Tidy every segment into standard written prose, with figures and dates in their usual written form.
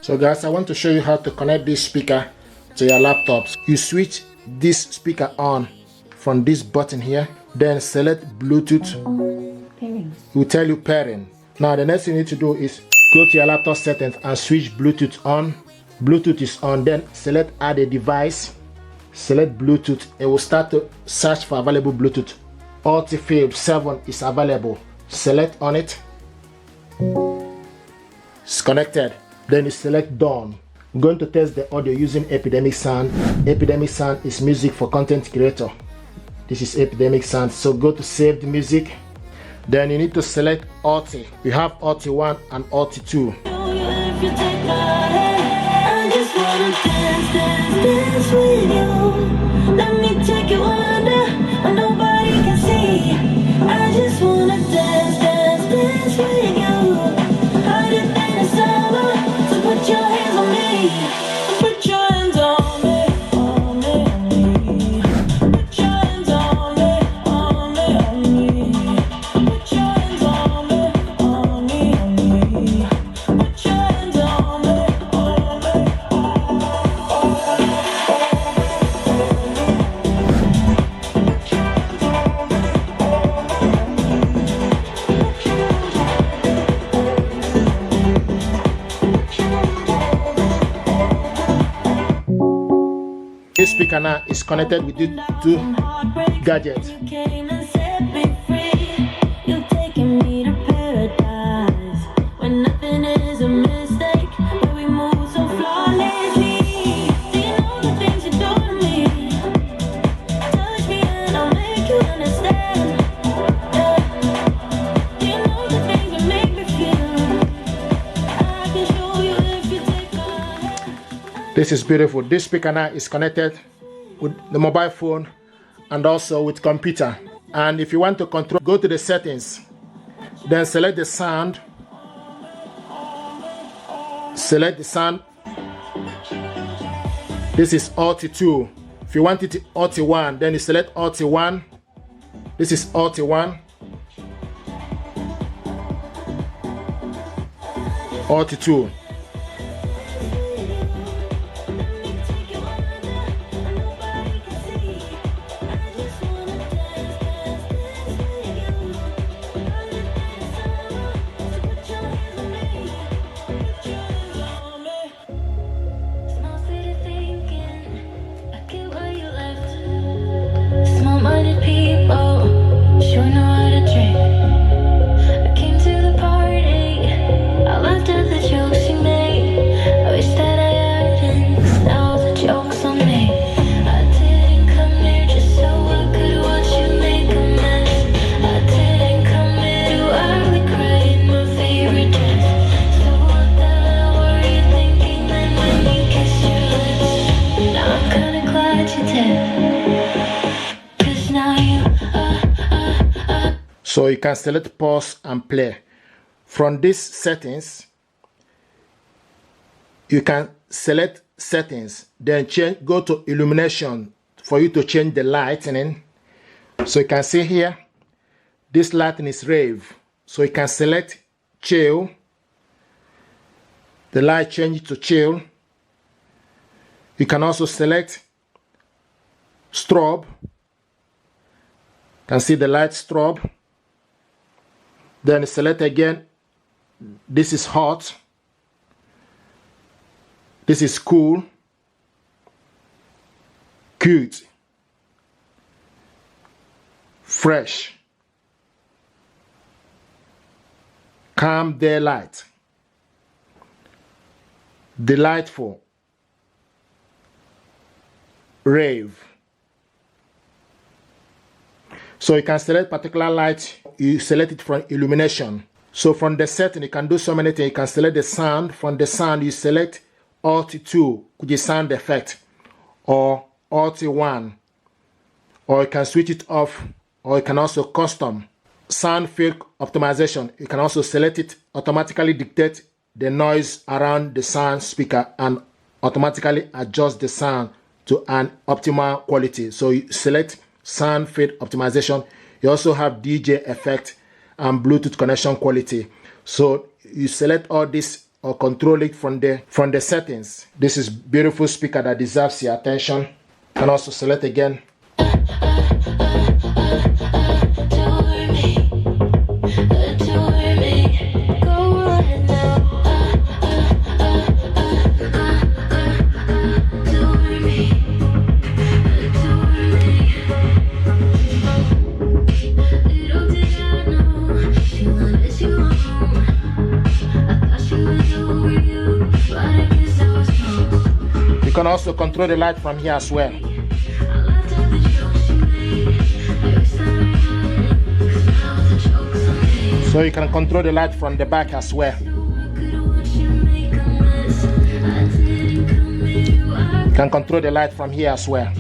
So guys, I want to show you how to connect this speaker to your laptops. You switch this speaker on from this button here, then select Bluetooth. Pairing. It will tell you pairing. Now the next thing you need to do is go to your laptop settings and switch Bluetooth on. Bluetooth is on, then select add a device, select Bluetooth. It will start to search for available Bluetooth. ULT Field 7 is available. Select on it. It's connected. Then you select done. I'm going to test the audio using Epidemic Sound. Epidemic Sound is music for content creator. This is Epidemic Sound. So go to save the music. Then you need to select ULT. You have ULT 1 and ULT 2. Let me take you under where nobody can see. I just wanna dance, dance, dance with you. Harder than a summer, so put your hands on me. Put your hands on me, on me, on me. Put your hands on me, on me, on me. Put your hands on me, on me, on me. Put your hands on me, on me, on me. This speaker now is connected with these two gadgets. This is beautiful. This speaker now is connected with the mobile phone and also with computer. And if you want to control, go to the settings, then select the sound. Select the sound. This is ULT 2. If you want it ULT 1, then you select ULT 1. This is ULT 1. ULT 2. So you can select pause and play. From these settings, you can select settings, then go to illumination for you to change the lighting. So you can see here, this lighting is rave. So you can select chill. The light changes to chill. You can also select strobe. You can see the light strobe. Then select again. This is hot. This is cool. Cute. Fresh. Calm daylight. Delightful. Rave. So you can select particular light, you select it from illumination. So from the setting, you can do so many things. You can select the sound. From the sound, you select ULT 2, which is sound effect, or ULT 1. Or you can switch it off, or you can also custom. Sound field optimization, you can also select it, automatically dictate the noise around the sound speaker and automatically adjust the sound to an optimal quality. So you select sound field optimization. You also have DJ effect and Bluetooth connection quality. So you select all these or control it from the settings. This is beautiful speaker that deserves your attention. You can also select again. You can also control the light from here as well. So you can control the light from the back as well. You can control the light from here as well.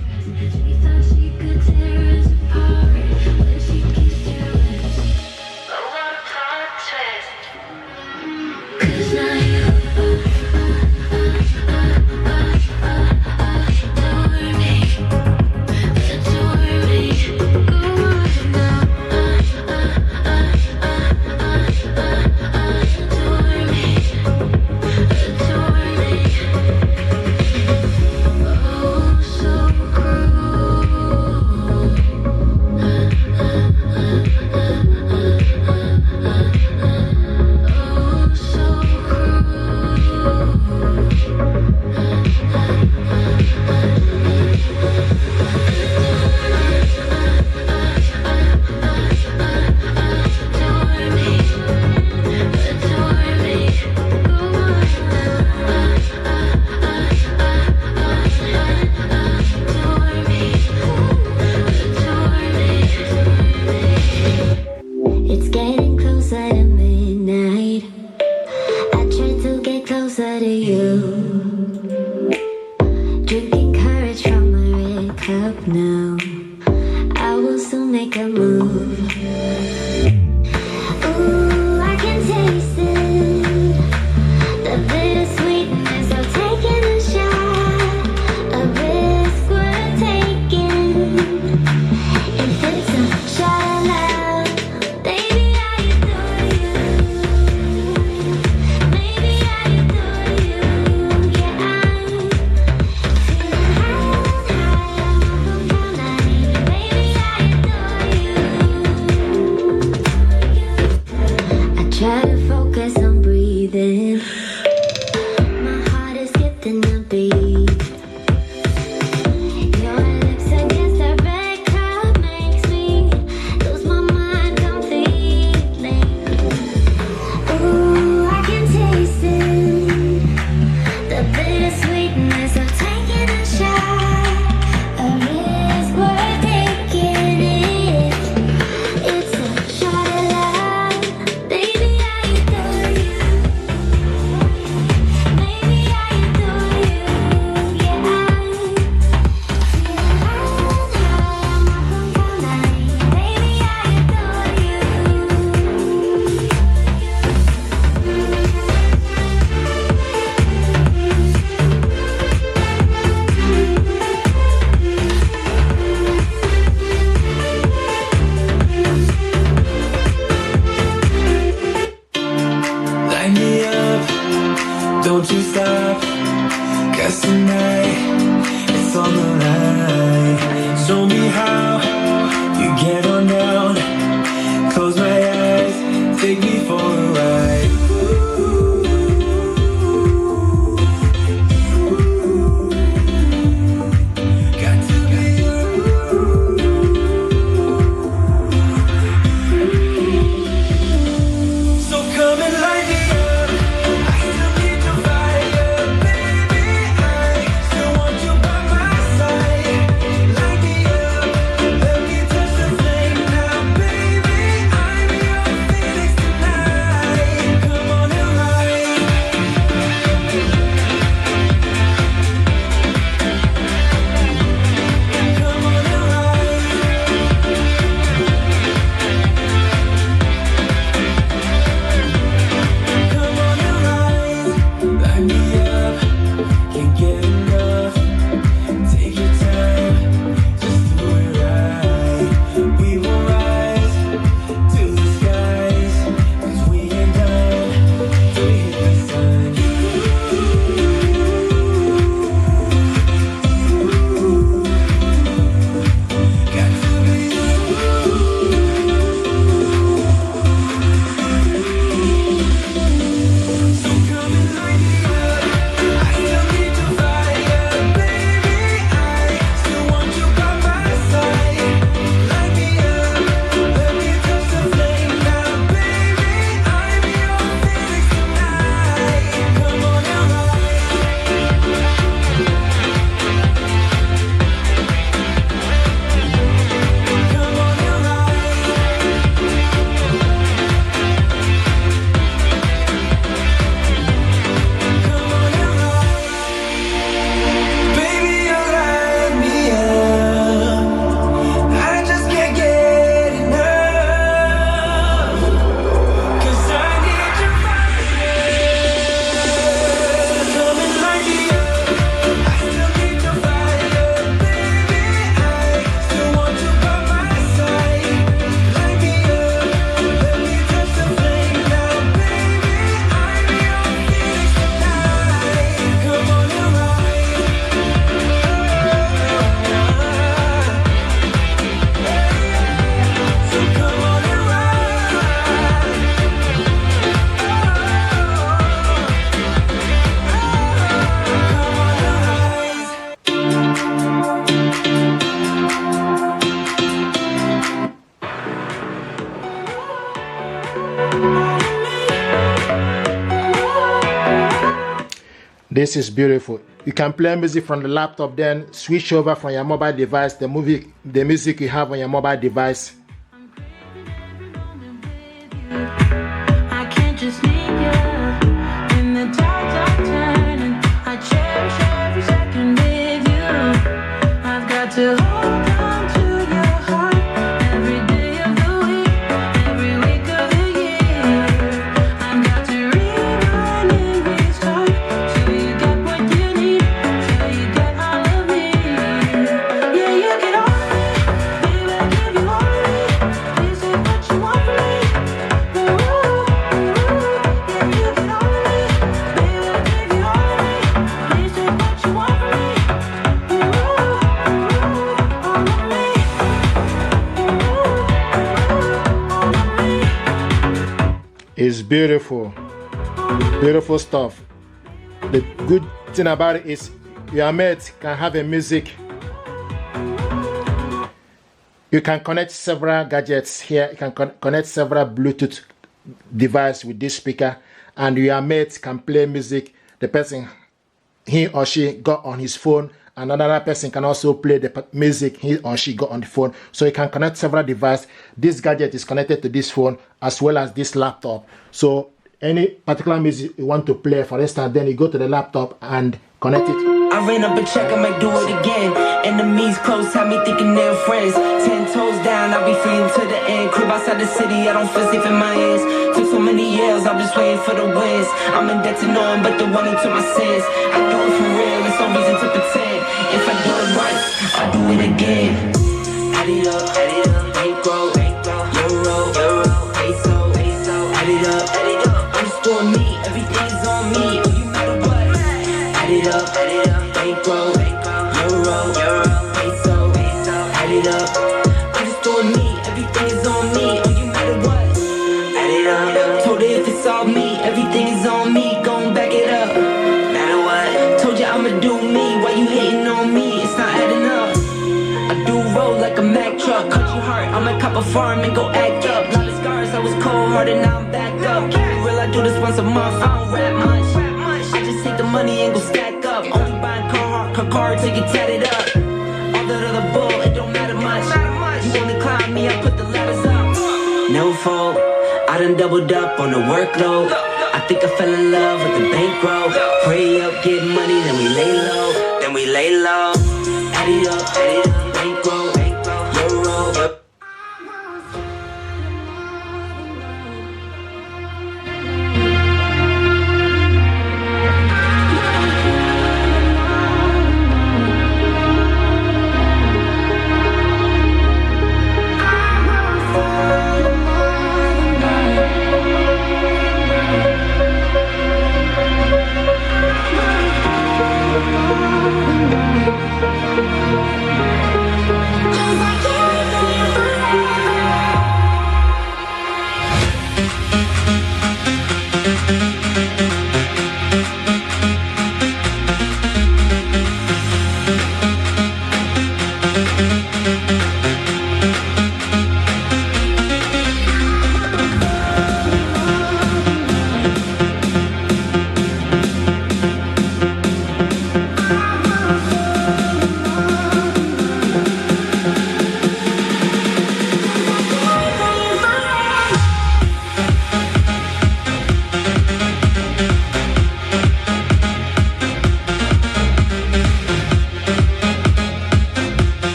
Drinking courage from my red cup now. I will soon make a move. Ooh, I can taste it. The bittersweetness of taking a shot. A risk worth taking. If it's a shot of love, baby, I adore you. Maybe I adore you. Yeah, I'm feeling high on the night. Baby, I adore you. This is beautiful. You can play music from the laptop, then switch over from your mobile device, the music you have on your mobile device. I can't just leave you in the dark turning. I cherish every second with you. I've got to hold on to your heart every day of the week, every week of the year. I've got to rewind and restart till you get what you need, till you get all of me. Yeah, you get all of me, baby, I give you all of me. Please say what you want from me. Yeah, you get all of me, baby, I give you all of me. Please say what you want from me. It's beautiful. Beautiful stuff. The good thing about it is your mate can have a music. You can connect several gadgets here. You can connect several Bluetooth devices with this speaker, and your mate can play music. The person, he or she got on his phone, and another person can also play the music he or she got on the phone. So you can connect several devices. This gadget is connected to this phone as well as this laptop. So any particular music you want to play, for instance, then you go to the laptop and connect it. I ran up a check, I might do it again. Enemies close, have me thinking they're friends. 10 toes down, I'll be free until the end. Crib outside the city, I don't feel safe in my hands. Took so many years, I'm just waiting for the wins. I'm in debt to no one but the one who took my sins. I do it for real, there's no reason to pretend. If I do it right, I'll do it again. Add it up, bankroll, euro, peso, add it up, I'm just doing me, everything's on me, oh you matter what. Add it up, bankroll, euro, peso, add it up, I'm just doing me, everything's on me, oh you matter what. Add it up, told her if it's all me, everything is on me, gon' back it up. Matter what, told you I'ma do me, why you hating on me, it's not adding up. I do roll like a Mack truck, country heart, I'ma cop a farm and go act up. Lot of scars, I was cold hearted, now I'm back up. Keep it real, I do this once a month, I don't rap much. I just take the money and go stack up. Only buying car till you tatted up. All that other bull, it don't matter much. You wanna climb me, I put the ladders up. No fault, I done doubled up on the workload. I think I fell in love with the bankroll. Pray up, get money, then we lay low, Add it up, bankroll, euro.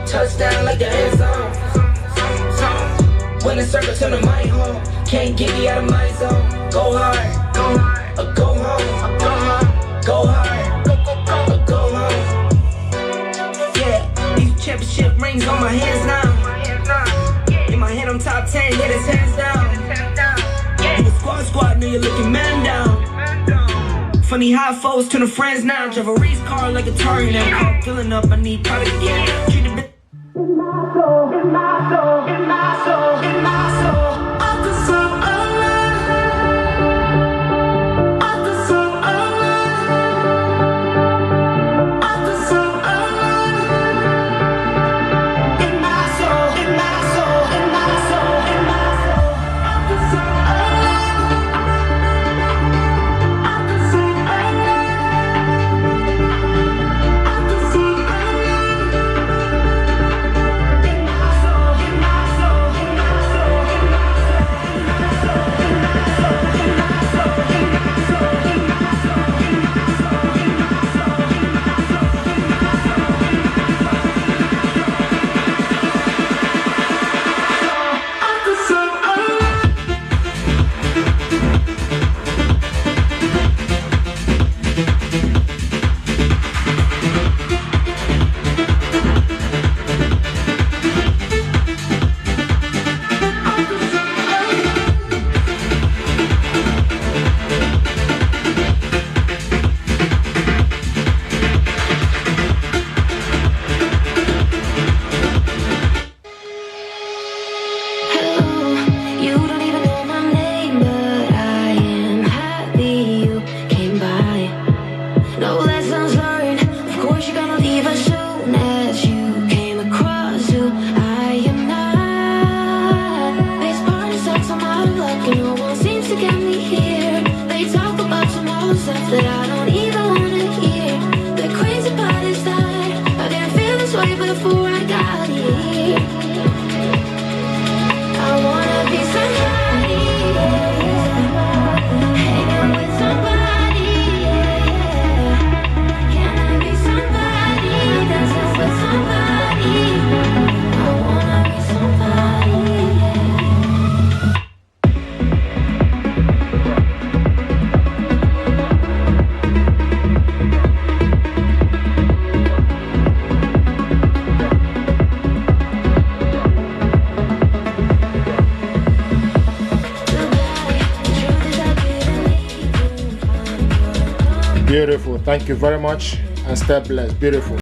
Touchdown like the end zone. When the circle turn to my home, can't get me out of my zone. Go hard, go home, go hard, go hard. championship rings on my hands now. In my hand, I'm top 10, yeah, that's hands down. You a squad, know you're looking man down. Funny how foes turn to friends now. Drive a race car like a Target, and I'm filling up, I need product again. Treat a bit. In my soul, in my soul, in my soul, in my soul. I could so Beautiful. Thank you very much and stay blessed. Beautiful.